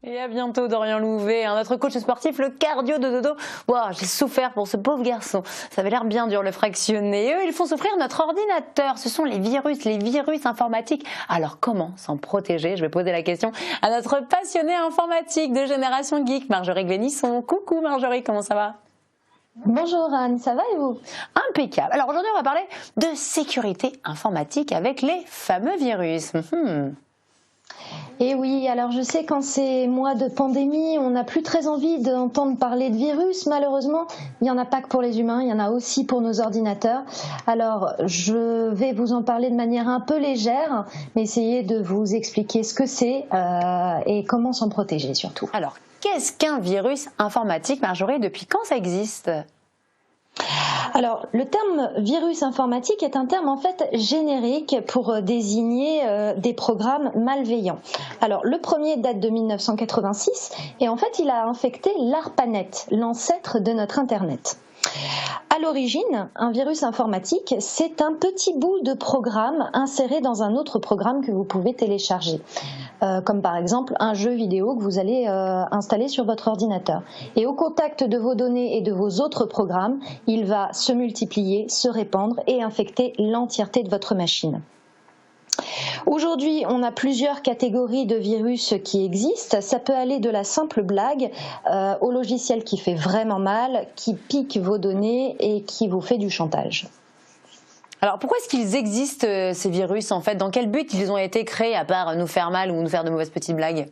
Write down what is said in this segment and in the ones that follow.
Et à bientôt Dorian Louvet, notre coach sportif, le cardio de dodo. Wow, j'ai souffert pour ce pauvre garçon. Ça avait l'air bien dur le fractionner. Et eux, ils font souffrir notre ordinateur. Ce sont les virus informatiques. Alors comment s'en protéger? Je vais poser la question à notre passionnée informatique de Génération Geek, Marjorie Glénisson. Coucou Marjorie, comment ça va? Bonjour Anne, ça va et vous? Impeccable. Alors aujourd'hui, on va parler de sécurité informatique avec les fameux virus. Et oui, alors je sais quand c'est mois de pandémie, on n'a plus très envie d'entendre parler de virus. Malheureusement, il n'y en a pas que pour les humains, il y en a aussi pour nos ordinateurs. Alors je vais vous en parler de manière un peu légère, mais essayer de vous expliquer ce que c'est et comment s'en protéger surtout. Alors, qu'est-ce qu'un virus informatique, Marjorie? Depuis quand ça existe? Alors, le terme virus informatique est un terme en fait générique pour désigner des programmes malveillants. Alors, le premier date de 1986 et en fait, il a infecté l'ARPANET, l'ancêtre de notre Internet. À l'origine, un virus informatique, c'est un petit bout de programme inséré dans un autre programme que vous pouvez télécharger, comme par exemple un jeu vidéo que vous allez installer sur votre ordinateur. Et au contact de vos données et de vos autres programmes, il va se multiplier, se répandre et infecter l'entièreté de votre machine. Aujourd'hui, on a plusieurs catégories de virus qui existent. Ça peut aller de la simple blague au logiciel qui fait vraiment mal, qui pique vos données et qui vous fait du chantage. Alors pourquoi est-ce qu'ils existent ces virus en fait? Dans quel but ils ont été créés à part nous faire mal ou nous faire de mauvaises petites blagues?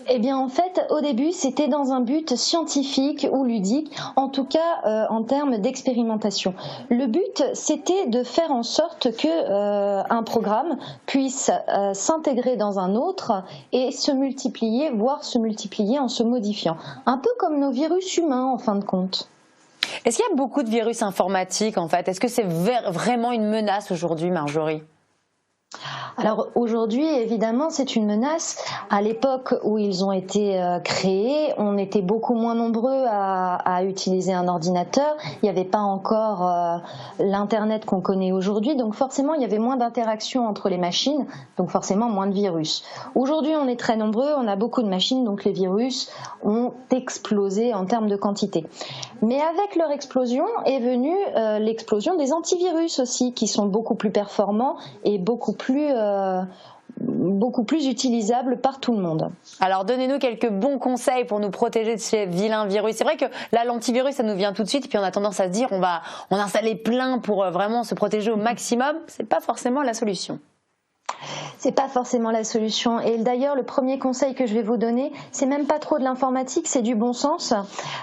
Eh bien en fait au début c'était dans un but scientifique ou ludique, en tout cas en termes d'expérimentation. Le but c'était de faire en sorte que un programme puisse s'intégrer dans un autre et se multiplier, voire se multiplier en se modifiant. Un peu comme nos virus humains en fin de compte. Est-ce qu'il y a beaucoup de virus informatiques en fait? Est-ce que c'est vraiment une menace aujourd'hui, Marjorie? Alors aujourd'hui, évidemment, c'est une menace. À l'époque où ils ont été créés, on était beaucoup moins nombreux à utiliser un ordinateur. Il n'y avait pas encore l'Internet qu'on connaît aujourd'hui. Donc forcément, il y avait moins d'interaction entre les machines, donc forcément moins de virus. Aujourd'hui, on est très nombreux, on a beaucoup de machines, donc les virus ont explosé en termes de quantité. Mais avec leur explosion est venue l'explosion des antivirus aussi, qui sont beaucoup plus performants et beaucoup plus utilisable par tout le monde. Alors donnez-nous quelques bons conseils pour nous protéger de ces vilains virus. C'est vrai que là l'antivirus ça nous vient tout de suite et puis on a tendance à se dire on va installer plein pour vraiment se protéger au maximum. C'est pas forcément la solution. C'est pas forcément la solution. Et d'ailleurs, le premier conseil que je vais vous donner, c'est même pas trop de l'informatique, c'est du bon sens.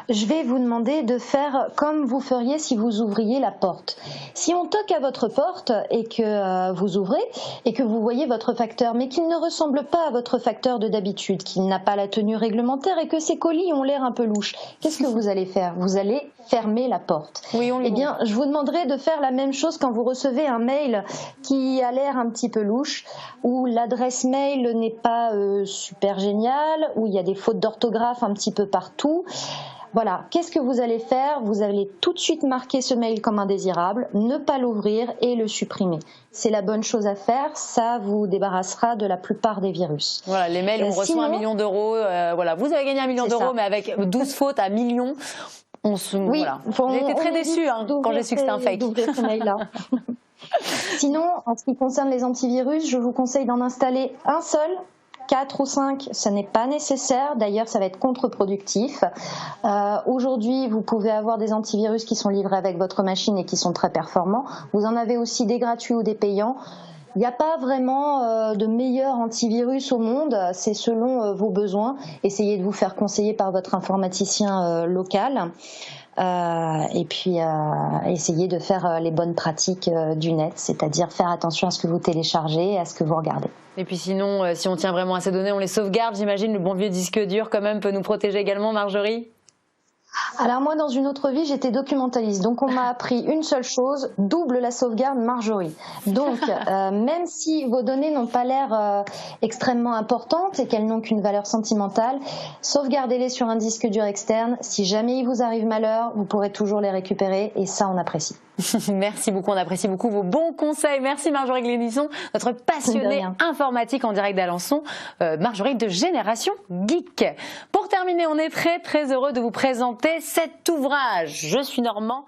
Je vais vous demander de faire comme vous feriez si vous ouvriez la porte. Si on toque à votre porte et que vous ouvrez et que vous voyez votre facteur, mais qu'il ne ressemble pas à votre facteur de d'habitude, qu'il n'a pas la tenue réglementaire et que ses colis ont l'air un peu louches, qu'est-ce que vous allez faire? Vous allez fermer la porte. Oui, eh bien, je vous demanderai de faire la même chose quand vous recevez un mail qui a l'air un petit peu louche, où l'adresse mail n'est pas super géniale, où il y a des fautes d'orthographe un petit peu partout. Voilà, qu'est-ce que vous allez faire? Vous allez tout de suite marquer ce mail comme indésirable, ne pas l'ouvrir et le supprimer. C'est la bonne chose à faire, ça vous débarrassera de la plupart des virus. Voilà, les mails, on reçoit 1 million d'euros, voilà, vous avez gagné 1 million d'euros, mais avec 12 fautes à millions. Oui, voilà. J'ai été très déçue quand j'ai su que c'était un fake. Sinon, en ce qui concerne les antivirus, je vous conseille d'en installer un seul. 4 ou 5, ça n'est pas nécessaire. D'ailleurs, ça va être contre-productif. Aujourd'hui, vous pouvez avoir des antivirus qui sont livrés avec votre machine et qui sont très performants. Vous en avez aussi des gratuits ou des payants. Il n'y a pas vraiment de meilleur antivirus au monde, c'est selon vos besoins. Essayez de vous faire conseiller par votre informaticien local. Et puis essayez de faire les bonnes pratiques du net, c'est-à-dire faire attention à ce que vous téléchargez et à ce que vous regardez. Et puis sinon, si on tient vraiment à ces données, on les sauvegarde, j'imagine. Le bon vieux disque dur quand même peut nous protéger également, Marjorie? Alors moi, dans une autre vie, j'étais documentaliste. Donc on m'a appris une seule chose, double la sauvegarde Marjorie. Donc même si vos données n'ont pas l'air extrêmement importantes et qu'elles n'ont qu'une valeur sentimentale, sauvegardez-les sur un disque dur externe. Si jamais il vous arrive malheur, vous pourrez toujours les récupérer et ça, on apprécie. Merci beaucoup, on apprécie beaucoup vos bons conseils. Merci Marjorie Glénisson, notre passionnée informatique en direct d'Alençon, Marjorie de Génération Geek. Pour terminer, on est très heureux de vous présenter cet ouvrage. Je suis Normand.